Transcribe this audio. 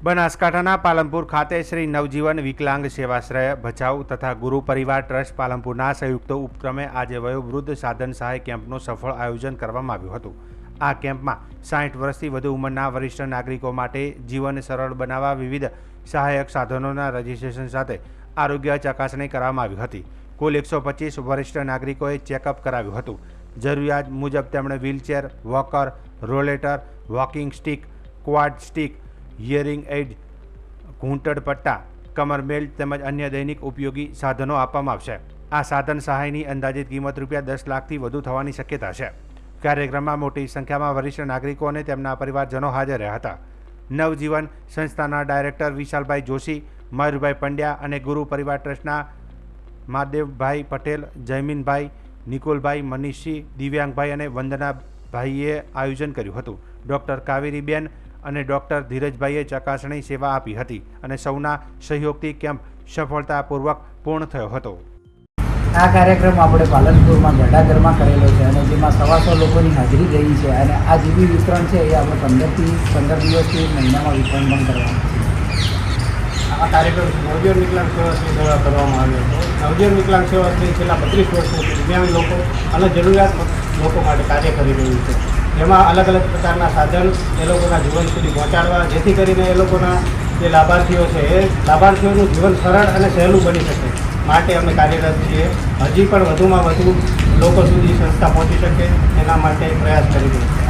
બનાસકાંઠાના પાલનપુર ખાતે શ્રી નવજીવન વિકલાંગ સેવાશ્રય ભચાઉ તથા ગુરુ પરિવાર ટ્રસ્ટ પાલનપુરના સંયુક્ત ઉપક્રમે આજે વયોવૃદ્ધ સાધન સહાય કેમ્પનું સફળ આયોજન કરવામાં આવ્યું હતું। આ કેમ્પમાં 60 વર્ષથી વધુ ઉંમરના વરિષ્ઠ નાગરિકો માટે જીવન સરળ બનાવવા વિવિધ સહાયક સાધનોના રજીસ્ટ્રેશન સાથે આરોગ્ય ચકાસણી કરવામાં આવી હતી। કુલ 125 વરિષ્ઠ નાગરિકોએ ચેકઅપ કરાવ્યું હતું। જરૂરિયાત મુજબ તેમણે wheelchair, walker, rollator, walking stick, quad stick, hearing aid, ઘૂંટણ પટ્ટા, કમર બેલ્ટ તેમજ અન્ય દૈનિક ઉપયોગી સાધનો આપવામાં આવશે। આ સાધન સહાયની અંદાજિત કિંમત ₹10 લાખથી વધુ થવાની શક્યતા છે। કાર્યક્રમમાં મોટી સંખ્યામાં વરિષ્ઠ નાગરિકો અને તેમના પરિવારજનો હાજર રહ્યા હતા। નવજીવન સંસ્થાના ડાયરેક્ટર વિશાલભાઈ જોશી, મયુરભાઈ પંડ્યા અને ગુરુ પરિવાર ટ્રસ્ટના મહાદેવભાઈ પટેલ, જયમીનભાઈ, નિકુલભાઈ, મનીષજી, દિવ્યાંગભાઈ અને વંદનાભાઈએ આયોજન કર્યું હતું। ડૉક્ટર કાવેરીબેન અને ડૉક્ટર ધીરજભાઈએ ચકાસણી સેવા આપી હતી અને સૌના સહયોગથી કેમ્પ સફળતાપૂર્વક પૂર્ણ થયો હતો। આ કાર્યક્રમ આપણે પાલનપુરમાં ગઢાઘરમાં કરેલો છે અને જેમાં 125 લોકોની હાજરી રહી છે અને આ જીબી વિતરણ છે એ આપણે 15 દિવસથી મહિનામાં વિતરણ પણ કરવાનું છે। આ કાર્યક્રમ નવજીવન વિકલાંગ સેવાશ્રી દ્વારા કરવામાં આવ્યો હતો। નવજીવન વિકલાંગ સેવાશ્રી છેલ્લા 32 વર્ષથી દિવ્યાંગ લોકો અને જરૂરિયાત લોકો માટે કાર્ય કરી રહ્યું છે। જેમાં અલગ અલગ પ્રકારના સાધન એ લોકોના જીવન સુધી પહોંચાડવા, જેથી કરીને એ લોકોના જે લાભાર્થીઓ છે એ લાભાર્થીઓનું જીવન સરળ અને સહેલું બની શકે માટે અમે કાર્યરત છીએ। હજી પણ વધુમાં વધુ લોકો સુધી સંસ્થા પહોંચી શકે એના માટે પ્રયાસ કરી રહી છે।